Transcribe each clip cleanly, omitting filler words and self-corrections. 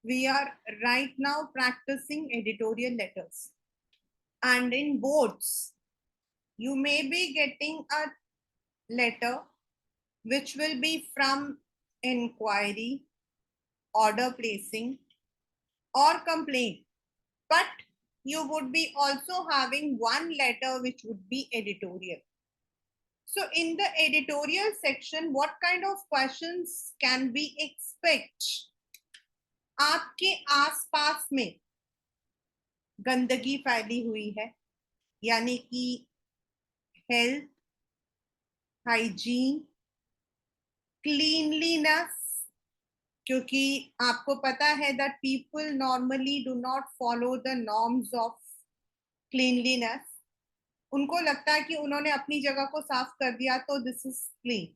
we are right now practicing editorial letters. And in boards, you may be getting a letter which will be from inquiry, order placing, or complaint. But you would be also having one letter which would be editorial. So in the editorial section, what kind of questions can we expect? आपके आसपास में गंदगी फैली हुई है, यानी कि health, hygiene, cleanliness, क्योंकि आपको पता है that people normally do not follow the norms of cleanliness. उनको लगता है कि उन्होंने अपनी जगह को साफ कर दिया तो this is clean.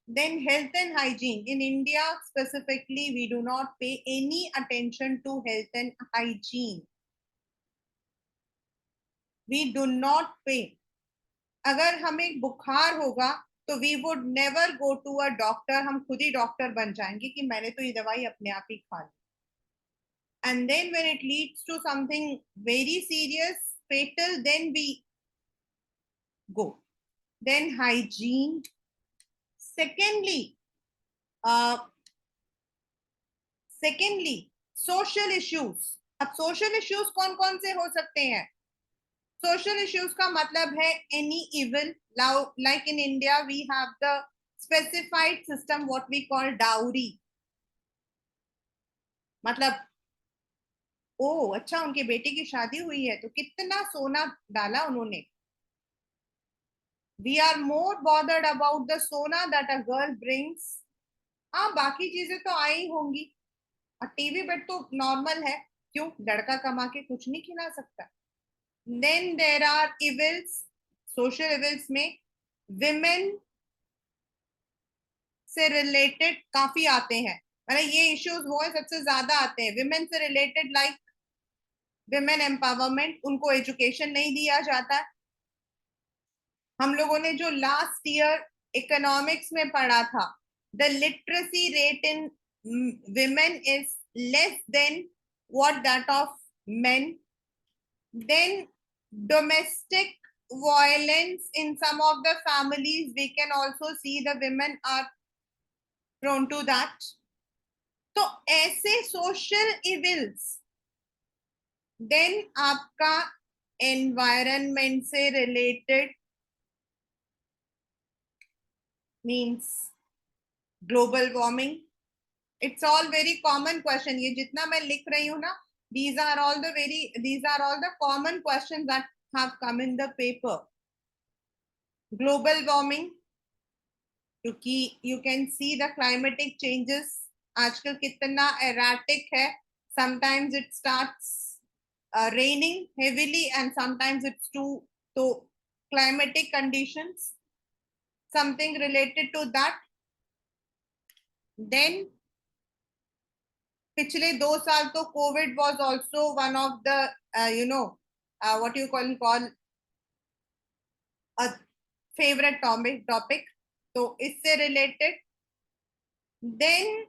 Then health and hygiene. In India specifically, we do not pay any attention to health and hygiene. We do not pay. अगर हमें बुखार होगा तो we would never go to a doctor. हम खुद ही doctor बन जाएंगे कि मैंने तो ये दवाई अपने आप ही खा ली. And then when it leads to something very serious, fatal, then we go. Then hygiene. uh, secondly, social issues. अब social issues कौन कौन से हो सकते हैं? Social issues का मतलब है any evil. Like in India, we have the specified system what we call dowry. मतलब ओ अच्छा, उनके बेटे की शादी हुई है तो कितना सोना डाला उन्होंने. We are more bothered about the sona that a girl brings. हाँ, बाकी चीजें तो आई होंगी. और टीवी बेड तो नॉर्मल है, क्यों? लड़का कमा के कुछ नहीं खिला सकता. Then there are evils. Social evils में विमेन से रिलेटेड काफी आते हैं. मतलब ये इश्यूज वो है सबसे ज्यादा आते हैं विमेन से रिलेटेड, लाइक विमेन एम्पावरमेंट. उनको एजुकेशन नहीं दिया जाता. हम लोगों ने जो लास्ट ईयर इकोनॉमिक्स में पढ़ा था, the literacy rate in women is less than what that of men. Then domestic violence in some of the families, we can also see the women are prone to that. तो ऐसे social evils. Then आपका environment से related means global warming. It's all very common question. ये जितना मैं लिख रही हूँ ना, these are all the common questions that have come in the paper. Global warming, क्योंकि you can see the climatic changes आजकल कितना एराटिक है. Sometimes it starts raining heavily and sometimes it's too. So climatic conditions, something related to that. Then पिछले 2 साल तो Covid was also one of the what you call a favorite topic. तो इससे related. Then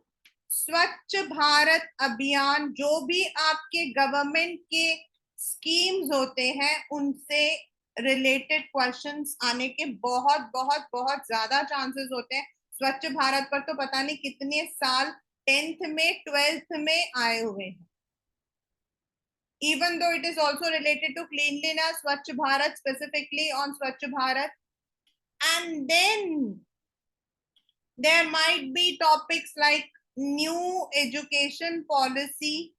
स्वच्छ भारत अभियान, जो भी आपके गवर्नमेंट के स्कीम्स होते हैं उनसे रिलेटेड क्वेश्चंस आने के बहुत बहुत बहुत ज्यादा चांसेस होते हैं. स्वच्छ भारत पर तो पता नहीं कितने साल 10th में 12th में आए हुए हैं. even though it is also related to cleanliness, Swachh Bharat, specifically on Swachh Bharat. And then there might be topics like new education policy,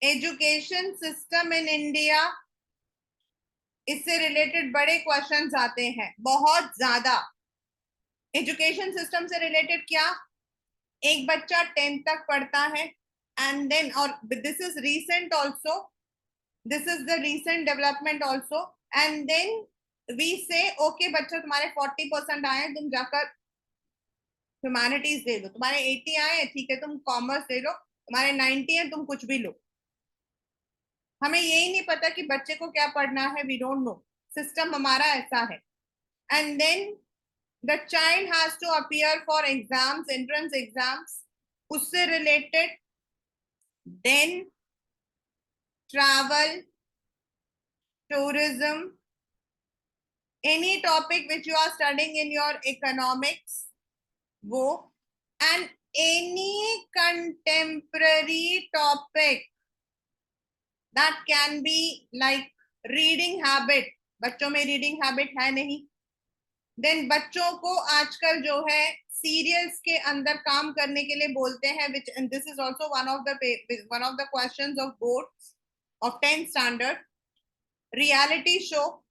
education system in India. इससे रिलेटेड बड़े questions आते हैं बहुत ज्यादा. एजुकेशन सिस्टम से related क्या? एक बच्चा 10th तक पढ़ता है एंड देन, और this is recent also, this is the recent development also. And then we say okay बच्चा तुम्हारे 40% आए, तुम जाकर ह्यूमैनिटीज ले लो. तुम्हारे 80 आए, ठीक है, तुम कॉमर्स ले लो. तुम्हारे 90 है, तुम कुछ भी लो. हमें यही नहीं पता कि बच्चे को क्या पढ़ना है. We don't know. सिस्टम हमारा ऐसा है. And then the child has to appear for exams, entrance exams. उससे related then travel, tourism, any topic which you are studying in your economics, wo, and any contemporary topic that can be like reading habit. बच्चों में reading habit है नहीं, then बच्चों को आजकल जो है सीरियल्स के अंदर काम करने के लिए बोलते हैं, which and this is also one of the questions of boards of 10th standard, reality show.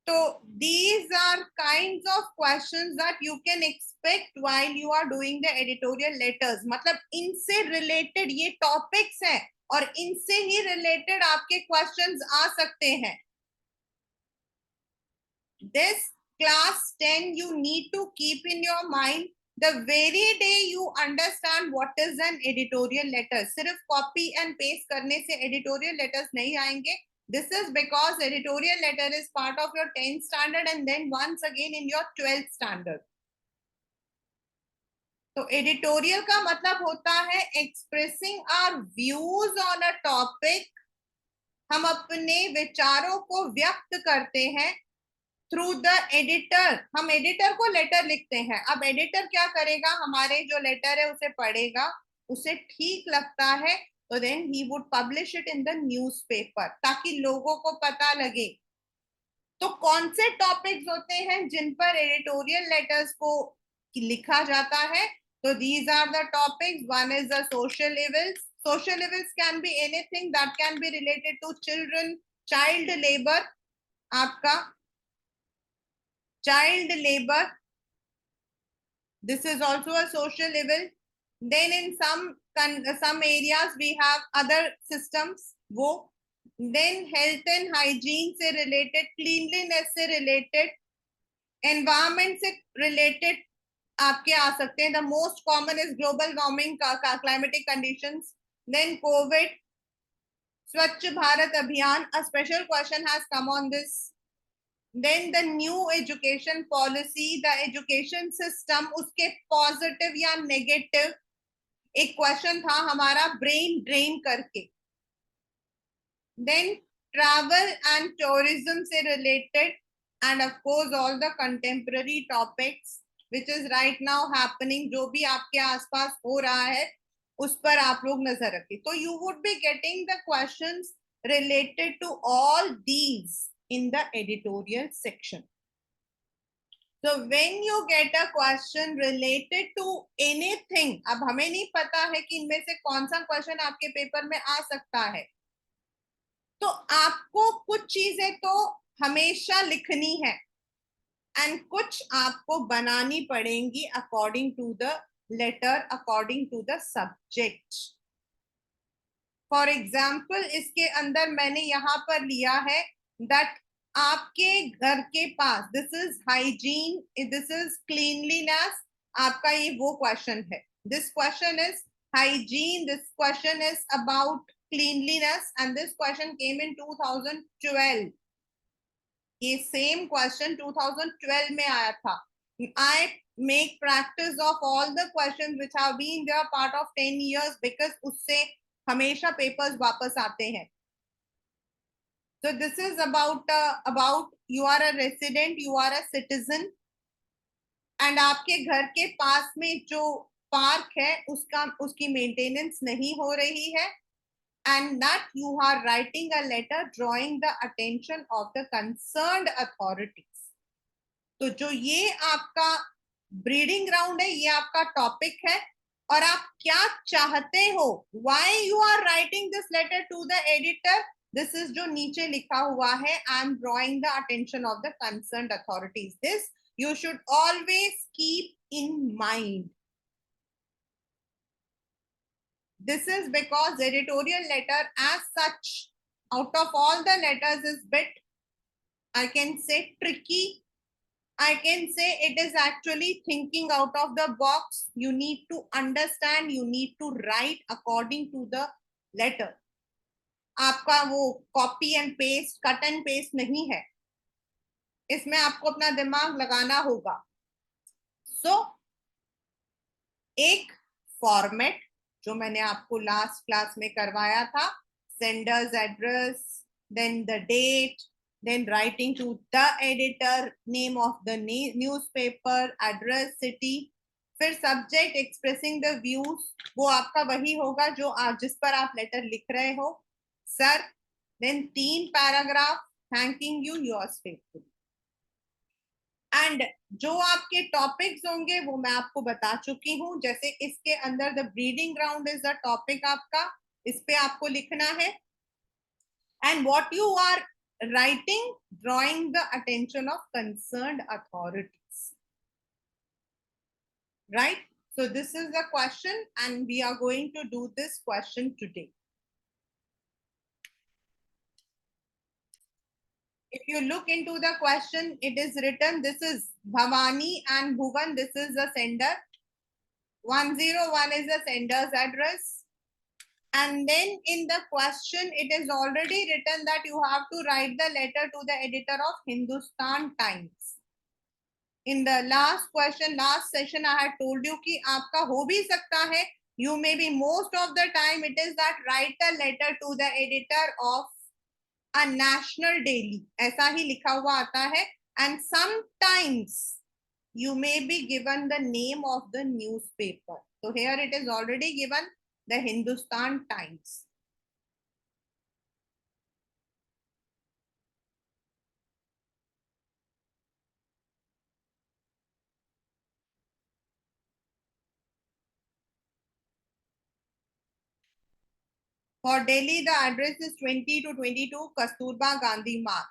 So these are kinds of questions that you can expect while you are doing the editorial letters. मतलब इनसे related ये topics हैं और इनसे ही related आपके questions आ सकते हैं. This class 10 you need to keep in your mind the very day you understand what is an editorial letter. सिर्फ copy and paste करने से editorial letters नहीं आएंगे. This is because editorial letter is part of your 10th standard and then once again in your 12th standard. तो editorial का मतलब होता है expressing our views on a topic. हम अपने विचारों को व्यक्त करते हैं थ्रू द एडिटर. हम एडिटर को लेटर लिखते हैं. अब एडिटर क्या करेगा, हमारे जो लेटर है उसे पढ़ेगा, उसे ठीक लगता है तो then he would publish it in the newspaper ताकि लोगों को पता लगे. तो कौन से टॉपिक्स होते हैं जिन पर एडिटोरियल लेटर्स को लिखा जाता है? तो these are the topics. One is the social evils. Social evils can be anything that can be related to children, child labour, आपका child labor, this is also a social evil. Then in some areas we have other systems, wo. Then health and hygiene से related, cleanliness से related, environment से related आपके आ सकते हैं. The most common is global warming का climatic conditions. Then COVID, Swachh Bharat Abhiyan, a special question has come on this. Then the new education policy, the education system, उसके positive या negative एक question था हमारा brain drain करके. Then travel and tourism से related and of course all the contemporary topics which is right now happening, जो भी आपके आसपास हो रहा है उस पर आप लोग नजर रखें. तो you would be getting the questions related to all these in the editorial section. So when you get a question related to anything, अब हमें नहीं पता है कि इनमें से कौन सा क्वेश्चन आपके पेपर में आ सकता है, तो आपको कुछ चीजें तो हमेशा लिखनी है एंड कुछ आपको बनानी पड़ेंगी according to the letter, according to the subject. For example इसके अंदर मैंने यहां पर लिया है दैट आपके घर के पास, this is hygiene, this is cleanliness, आपका ये वो क्वेश्चन है. This question is hygiene, this question is about cleanliness and this question came in 2012. ये same question 2012 में आया था. I make practice of all the questions which have been there part of 10 years because उससे हमेशा papers वापस आते हैं. So this is about you are a resident, you are a citizen and आपके घर के पास में जो पार्क है उसकी मेंटेनेंस नहीं हो रही है and that you are writing a letter drawing the attention of the concerned authorities. तो जो ये आपका ब्रीडिंग ग्राउंड है, ये आपका टॉपिक है और आप क्या चाहते हो, why you are writing this letter to the editor, this is जो नीचे लिखा हुआ है, I am drawing the attention of the concerned authorities. This you should always keep in mind. This is because editorial letter as such, out of all the letters is bit, I can say tricky. I can say it is actually thinking out of the box. You need to understand, you need to write according to the letter. आपका वो copy and paste, cut and paste नहीं है. इसमें आपको अपना दिमाग लगाना होगा. So, एक फॉर्मेट जो मैंने आपको लास्ट क्लास में करवाया था, sender's address, then the date, then writing to the editor, name of the newspaper, address, city, फिर सब्जेक्ट एक्सप्रेसिंग द व्यूज, वो आपका वही होगा जो आप जिस पर आप लेटर लिख रहे हो, sir. Then 3 paragraph, thanking you, yours faithful. And जो आपके टॉपिक्स होंगे वो मैं आपको बता चुकी हूँ, जैसे इसके अंदर the breeding ground is the topic आपका, इस पे आपको लिखना है। And what you are writing, drawing the attention of concerned authorities, right? So this is the question and we are going to do this question today. If you look into the question, it is written, this is Bhavani and Bhuvan, this is the sender. 101 is the sender's address. And then in the question, it is already written that you have to write the letter to the editor of Hindustan Times. In the last question, last session, I had told you कि आपका हो भी सकता है, you may be most of the time it is that write a letter to the editor of a national daily, ऐसा ही लिखा हुआ आता है, and sometimes you may be given the name of the newspaper. So here it is already given the Hindustan Times. For Delhi, the address is 20 to 22 Kasturba Gandhi Marg.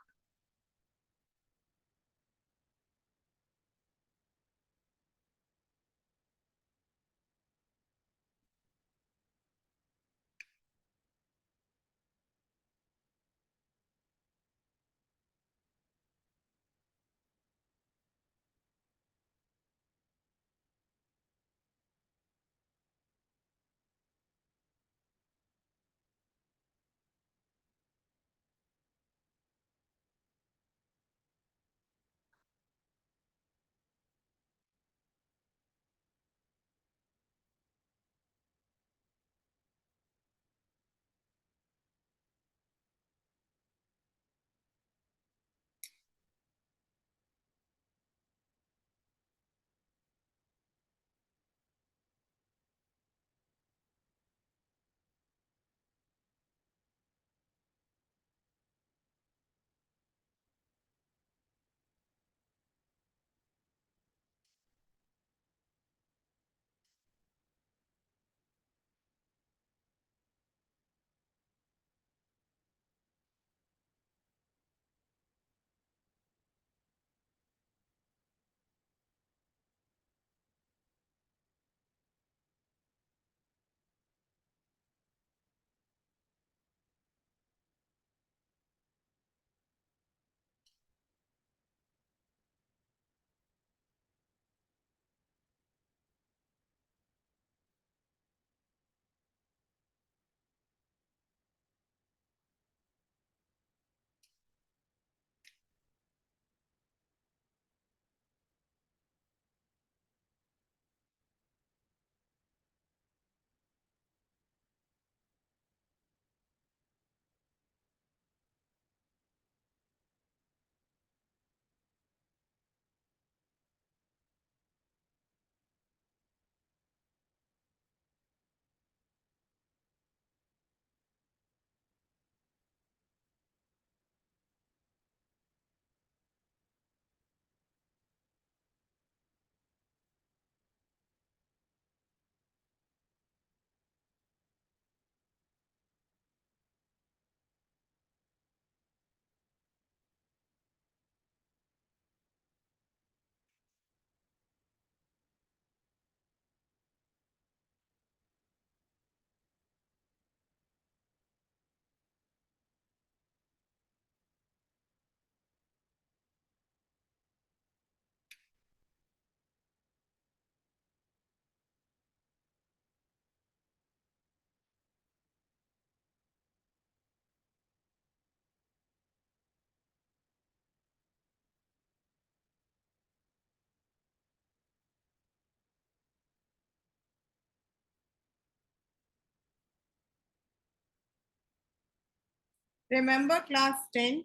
Remember class 10,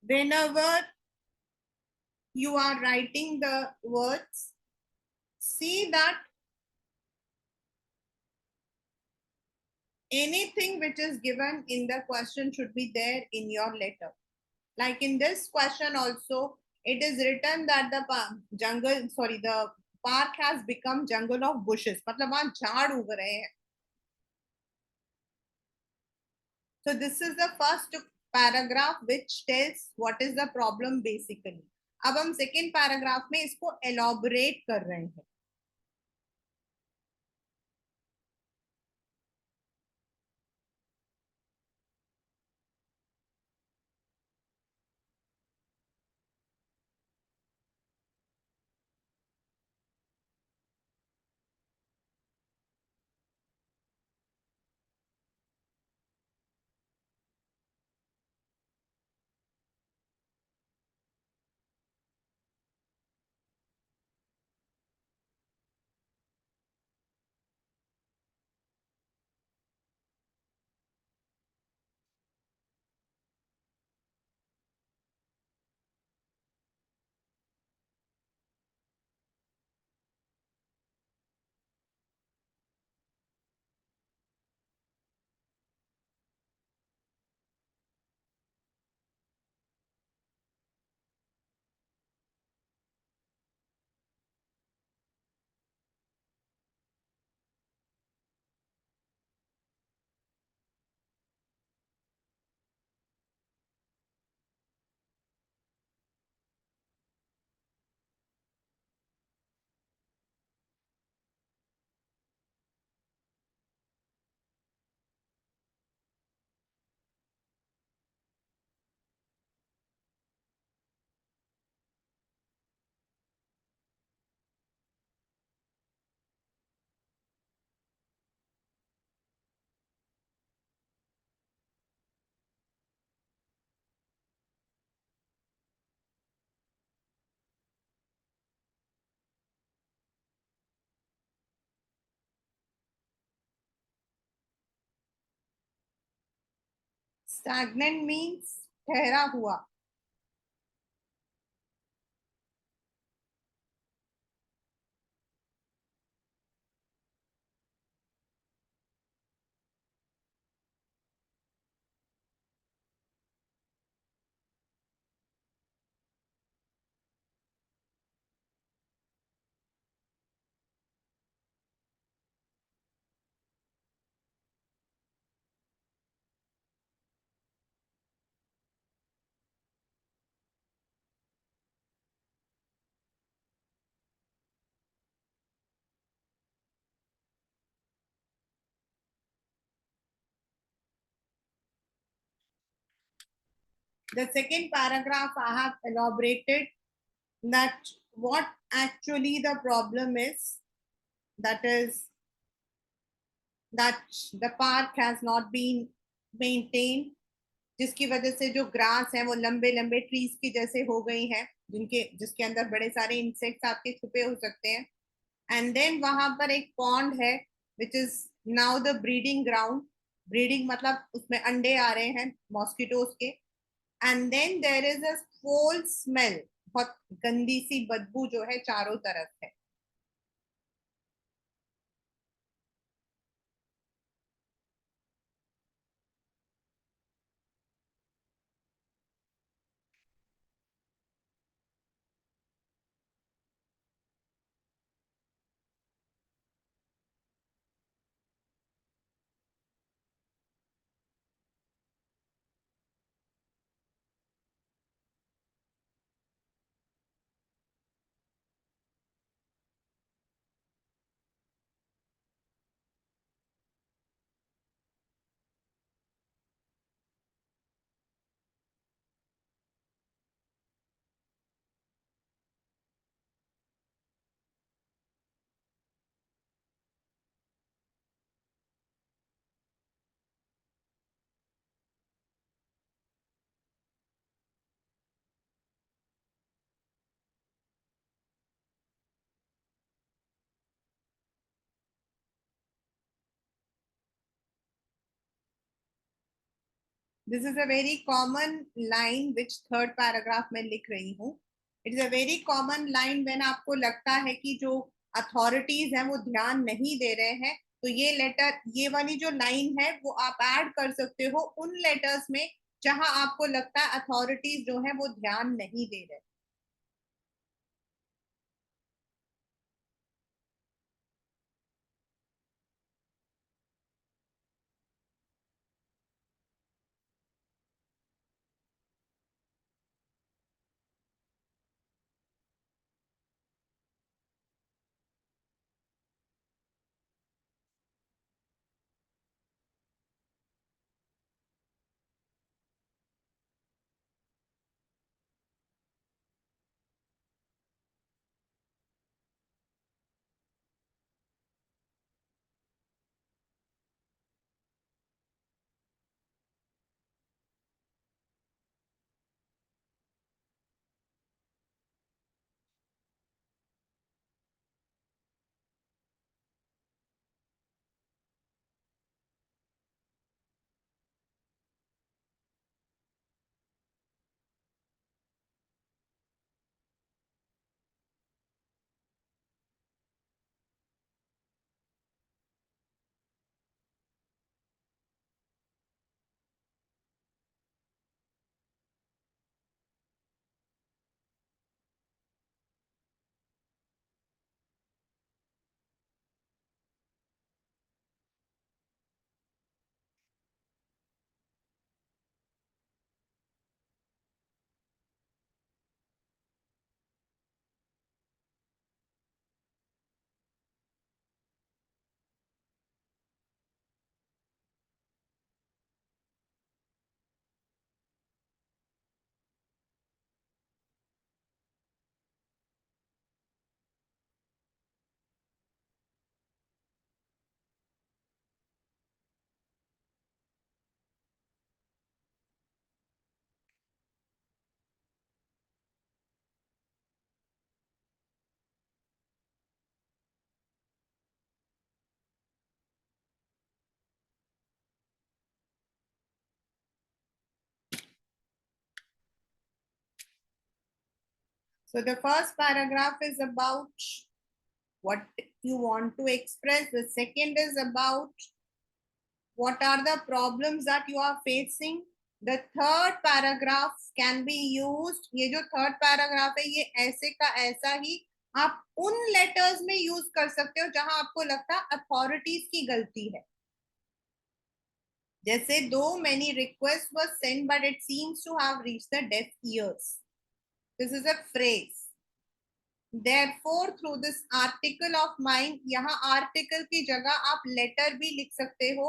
whenever you are writing the words, see that anything which is given in the question should be there in your letter. Like in this question also, it is written that the park has become jungle of bushes. मतलब वहां झाड़ उग रहे हैं. So this is the first paragraph which tells what is the problem basically. अब हम second paragraph में इसको elaborate कर रहे हैं. Stagnant means ठहरा हुआ. The second paragraph I have elaborated that what actually the problem is, that is that the park has not been maintained, जिसकी वजह से जो ग्रास है वो लंबे लंबे ट्रीज की जैसे हो गई हैं, जिसके अंदर बड़े सारे इंसेक्ट्स आपके छुपे हो सकते हैं. एंड देन वहां पर एक पॉन्ड है which is now the breeding ground. Breeding मतलब उसमें अंडे आ रहे हैं मॉस्किटोज के. And then there is a foul smell, बहुत गंदी सी बदबू जो है चारों तरफ है. This is a very common line which third paragraph में लिख रही हूँ. It is a very common line when आपको लगता है कि जो अथॉरिटीज हैं वो ध्यान नहीं दे रहे हैं, तो ये लेटर, ये वाली जो लाइन है वो आप ऐड कर सकते हो उन लेटर्स में जहां आपको लगता है अथॉरिटीज जो है वो ध्यान नहीं दे रहे. So the first paragraph is about what you want to express. The second is about what are the problems that you are facing. The third paragraph can be used, ये जो third paragraph है ये ऐसे का ऐसा ही आप उन letters में यूज कर सकते हो जहां आपको लगता है अथॉरिटीज की गलती है. जैसे दो many request was sent but it seems to have reached the deaf ears. This is a phrase. Therefore through this article of mine, यहाँ article की जगह आप letter भी लिख सकते हो.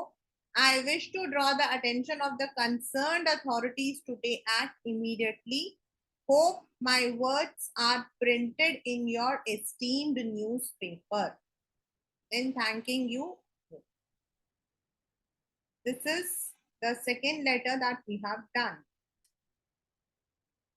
I wish to draw the attention of the concerned authorities to take act immediately. Hope my words are printed in your esteemed newspaper. In thanking you. This is the second letter that we have done.